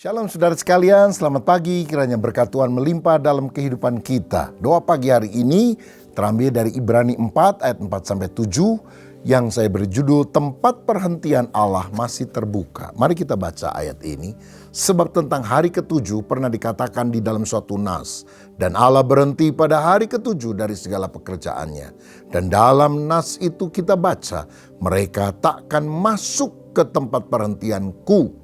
Shalom saudara sekalian, selamat pagi. Kiranya berkat Tuhan melimpah dalam kehidupan kita. Doa pagi hari ini terambil dari Ibrani 4 ayat 4-7 yang saya berjudul tempat perhentian Allah masih terbuka. Mari kita baca ayat ini. Sebab tentang hari ketujuh pernah dikatakan di dalam suatu nas. Dan Allah berhenti pada hari ketujuh dari segala pekerjaannya. Dan dalam nas itu kita baca, mereka takkan masuk ke tempat perhentianku.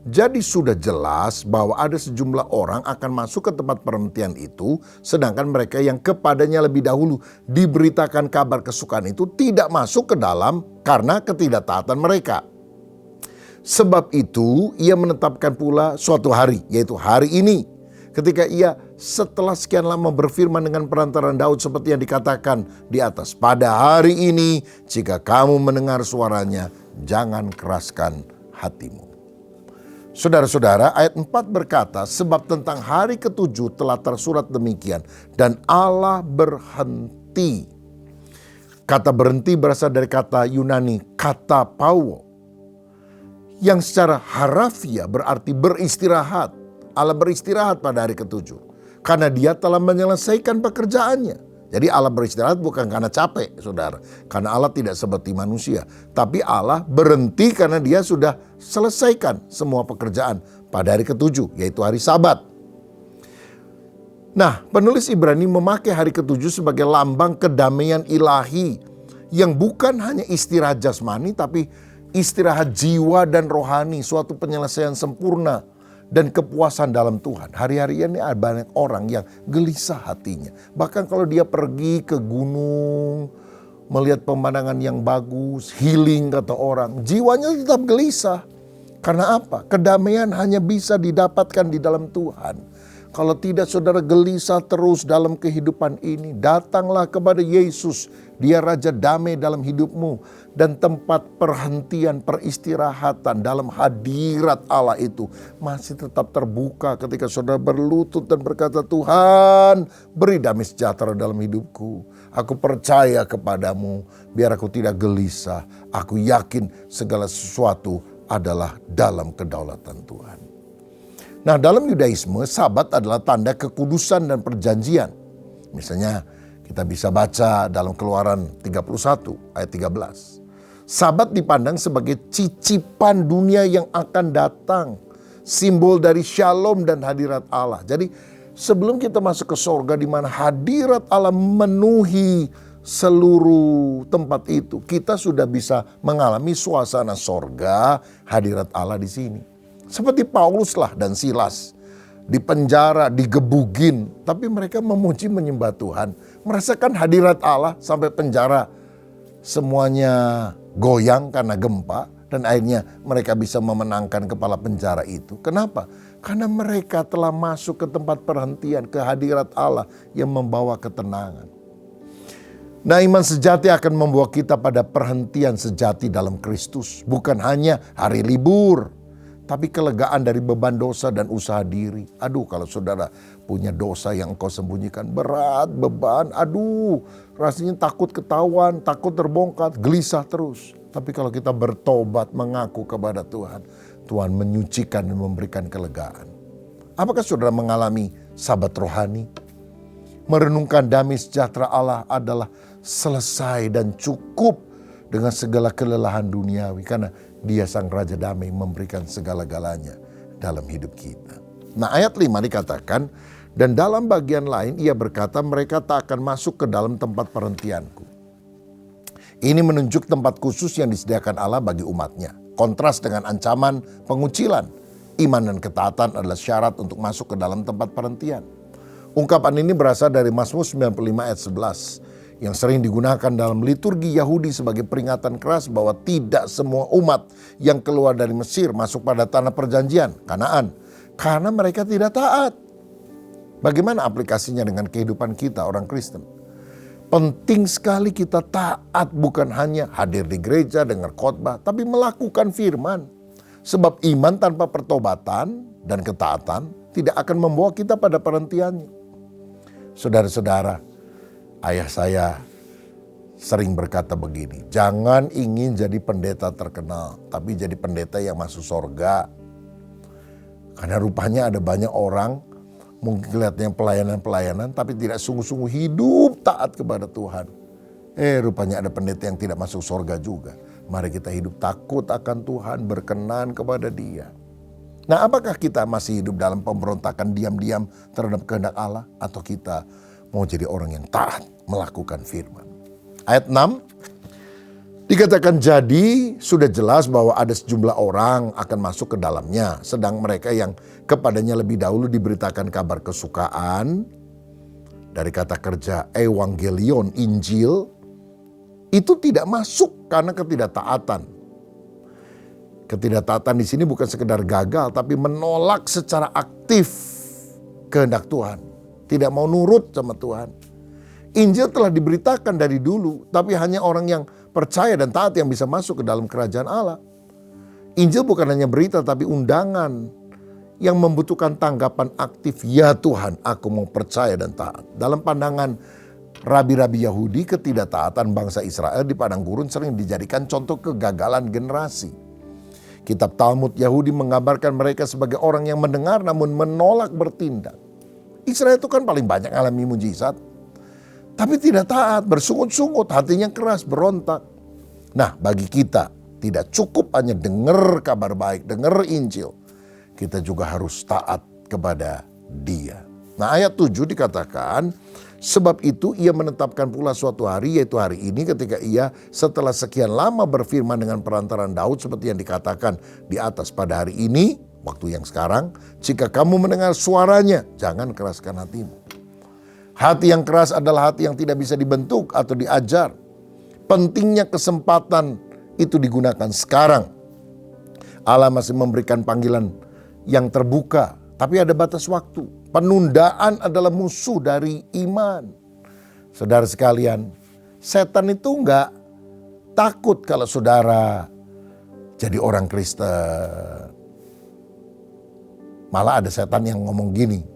Jadi sudah jelas bahwa ada sejumlah orang akan masuk ke tempat perhentian itu, sedangkan mereka yang kepadanya lebih dahulu diberitakan kabar kesukaan itu tidak masuk ke dalam karena ketidaktaatan mereka. Sebab itu ia menetapkan pula suatu hari, yaitu hari ini, ketika ia setelah sekian lama berfirman dengan perantaran Daud seperti yang dikatakan di atas. Pada hari ini jika kamu mendengar suaranya, jangan keraskan hatimu. Saudara-saudara, ayat 4 berkata, sebab tentang hari ketujuh telah tersurat demikian, dan Allah berhenti. Kata berhenti berasal dari kata Yunani, kata pauo, yang secara harafiah berarti beristirahat. Allah beristirahat pada hari ketujuh, karena dia telah menyelesaikan pekerjaannya. Jadi Allah beristirahat bukan karena capek, saudara. Karena Allah tidak seperti manusia. Tapi Allah berhenti karena dia sudah selesaikan semua pekerjaan pada hari ketujuh, yaitu hari Sabat. Nah, penulis Ibrani memakai hari ketujuh sebagai lambang kedamaian ilahi. Yang bukan hanya istirahat jasmani, tapi istirahat jiwa dan rohani. Suatu penyelesaian sempurna dan kepuasan dalam Tuhan. Hari-hari ini ada banyak orang yang gelisah hatinya. Bahkan kalau dia pergi ke gunung, melihat pemandangan yang bagus, healing kata orang, jiwanya tetap gelisah. Karena apa? Kedamaian hanya bisa didapatkan di dalam Tuhan. Kalau tidak, saudara gelisah terus dalam kehidupan ini, datanglah kepada Yesus. Dia Raja Damai dalam hidupmu. Dan tempat perhentian, peristirahatan dalam hadirat Allah itu masih tetap terbuka ketika saudara berlutut dan berkata, Tuhan beri damai sejahtera dalam hidupku. Aku percaya kepadamu, biar aku tidak gelisah. Aku yakin segala sesuatu adalah dalam kedaulatan Tuhan. Nah, dalam Yudaisme, Sabat adalah tanda kekudusan dan perjanjian. Misalnya, kita bisa baca dalam Keluaran 31 ayat 13. Sabat dipandang sebagai cicipan dunia yang akan datang. Simbol dari shalom dan hadirat Allah. Jadi, sebelum kita masuk ke sorga di mana hadirat Allah memenuhi seluruh tempat itu, kita sudah bisa mengalami suasana sorga, hadirat Allah di sini. Seperti Paulus lah dan Silas, di penjara, digebugin, tapi mereka memuji menyembah Tuhan, merasakan hadirat Allah sampai penjara semuanya goyang karena gempa, dan akhirnya mereka bisa memenangkan kepala penjara itu. Kenapa? Karena mereka telah masuk ke tempat perhentian, ke hadirat Allah yang membawa ketenangan. Nah, iman sejati akan membawa kita pada perhentian sejati dalam Kristus, bukan hanya hari libur, tapi kelegaan dari beban dosa dan usaha diri. Aduh, kalau saudara punya dosa yang engkau sembunyikan, berat, beban, aduh, rasanya takut ketahuan, takut terbongkar, gelisah terus. Tapi kalau kita bertobat, mengaku kepada Tuhan, Tuhan menyucikan dan memberikan kelegaan. Apakah saudara mengalami sabat rohani? Merenungkan damai sejahtera Allah adalah selesai dan cukup dengan segala kelelahan duniawi, karena Dia Sang Raja Damai memberikan segala-galanya dalam hidup kita. Nah, ayat 5 dikatakan, dan dalam bagian lain ia berkata, mereka tak akan masuk ke dalam tempat perhentianku. Ini menunjuk tempat khusus yang disediakan Allah bagi umatnya. Kontras dengan ancaman pengucilan. Iman dan ketaatan adalah syarat untuk masuk ke dalam tempat perhentian. Ungkapan ini berasal dari Mazmur 95 ayat 11. Yang sering digunakan dalam liturgi Yahudi sebagai peringatan keras bahwa tidak semua umat yang keluar dari Mesir masuk pada tanah perjanjian, Kanaan, karena mereka tidak taat. Bagaimana aplikasinya dengan kehidupan kita orang Kristen? Penting sekali kita taat, bukan hanya hadir di gereja, dengar khotbah, tapi melakukan firman. Sebab iman tanpa pertobatan dan ketaatan tidak akan membawa kita pada perhentiannya. Saudara-saudara, ayah saya sering berkata begini, jangan ingin jadi pendeta terkenal, tapi jadi pendeta yang masuk sorga. Karena rupanya ada banyak orang, mungkin kelihatannya pelayanan-pelayanan, tapi tidak sungguh-sungguh hidup taat kepada Tuhan. Rupanya ada pendeta yang tidak masuk surga juga. Mari kita hidup takut akan Tuhan, berkenan kepada Dia. Nah, apakah kita masih hidup dalam pemberontakan diam-diam terhadap kehendak Allah? Atau kita mau jadi orang yang taat melakukan firman? Ayat 6, dikatakan jadi sudah jelas bahwa ada sejumlah orang akan masuk ke dalamnya. Sedang mereka yang kepadanya lebih dahulu diberitakan kabar kesukaan. Dari kata kerja evangelion, Injil. Itu tidak masuk karena ketidaktaatan. Ketidaktaatan di sini bukan sekedar gagal, tapi menolak secara aktif kehendak Tuhan. Tidak mau nurut sama Tuhan. Injil telah diberitakan dari dulu, tapi hanya orang yang percaya dan taat yang bisa masuk ke dalam kerajaan Allah. Injil bukan hanya berita, tapi undangan yang membutuhkan tanggapan aktif. Ya Tuhan, aku mau percaya dan taat. Dalam pandangan rabi-rabi Yahudi, ketidaktaatan bangsa Israel di padang gurun sering dijadikan contoh kegagalan generasi. Kitab Talmud Yahudi menggambarkan mereka sebagai orang yang mendengar namun menolak bertindak. Israel itu kan paling banyak alami mujizat, tapi tidak taat, bersungut-sungut, hatinya keras, berontak. Nah, bagi kita tidak cukup hanya dengar kabar baik, dengar Injil. Kita juga harus taat kepada Dia. Nah, ayat 7 dikatakan, sebab itu ia menetapkan pula suatu hari, yaitu hari ini, ketika ia setelah sekian lama berfirman dengan perantaran Daud seperti yang dikatakan di atas, pada hari ini, waktu yang sekarang, jika kamu mendengar suaranya, jangan keraskan hatimu. Hati yang keras adalah hati yang tidak bisa dibentuk atau diajar. Pentingnya kesempatan itu digunakan sekarang. Allah masih memberikan panggilan yang terbuka, tapi ada batas waktu. Penundaan adalah musuh dari iman. Saudara sekalian, setan itu enggak takut kalau saudara jadi orang Kristen. Malah ada setan yang ngomong gini,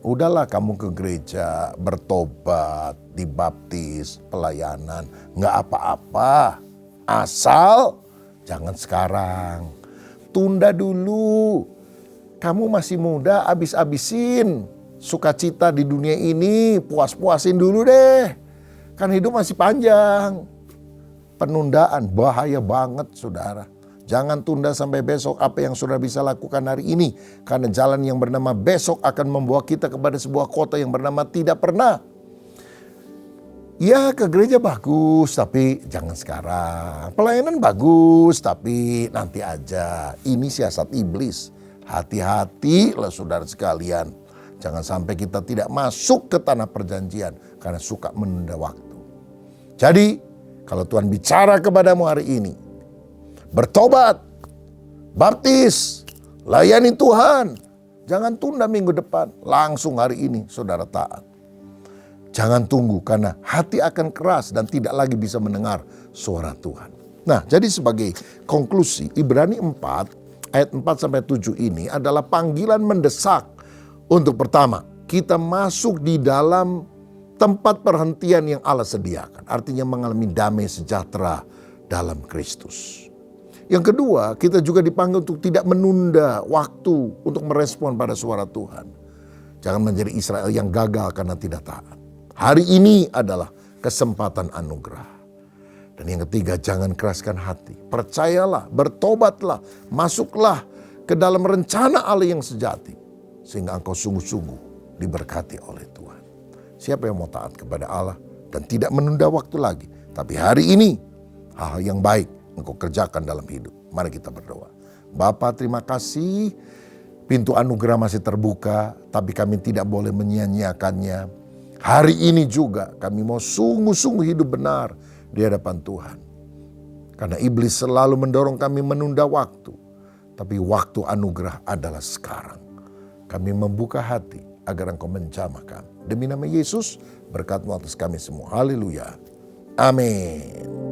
udahlah kamu ke gereja, bertobat, dibaptis, pelayanan, enggak apa-apa. Asal jangan sekarang, tunda dulu. Kamu masih muda, abis-abisin sukacita di dunia ini, puas-puasin dulu deh. Kan hidup masih panjang. Penundaan bahaya banget saudara. Jangan tunda sampai besok apa yang saudara bisa lakukan hari ini. Karena jalan yang bernama besok akan membawa kita kepada sebuah kota yang bernama tidak pernah. Ya, ke gereja bagus tapi jangan sekarang. Pelayanan bagus tapi nanti aja. Ini siasat iblis. Hati-hatilah saudara sekalian. Jangan sampai kita tidak masuk ke tanah perjanjian karena suka menunda waktu. Jadi kalau Tuhan bicara kepadamu hari ini, bertobat, baptis, layani Tuhan. Jangan tunda minggu depan, langsung hari ini saudara taat. Jangan tunggu karena hati akan keras dan tidak lagi bisa mendengar suara Tuhan. Nah, jadi sebagai konklusi, Ibrani 4 ayat 4-7 ini adalah panggilan mendesak untuk pertama, kita masuk di dalam tempat perhentian yang Allah sediakan. Artinya mengalami damai sejahtera dalam Kristus. Yang kedua, kita juga dipanggil untuk tidak menunda waktu untuk merespon pada suara Tuhan. Jangan menjadi Israel yang gagal karena tidak taat. Hari ini adalah kesempatan anugerah. Dan yang ketiga, jangan keraskan hati. Percayalah, bertobatlah, masuklah ke dalam rencana Allah yang sejati. Sehingga engkau sungguh-sungguh diberkati oleh Tuhan. Siapa yang mau taat kepada Allah dan tidak menunda waktu lagi. Tapi hari ini, hal yang baik engkau kerjakan dalam hidup. Mari kita berdoa. Bapa, terima kasih. Pintu anugerah masih terbuka, tapi kami tidak boleh menyia-nyiakannya. Hari ini juga kami mau sungguh-sungguh hidup benar di hadapan Tuhan. Karena iblis selalu mendorong kami menunda waktu. Tapi waktu anugerah adalah sekarang. Kami membuka hati agar engkau menjamah kami. Demi nama Yesus, berkat-Mu atas kami semua. Haleluya. Amin.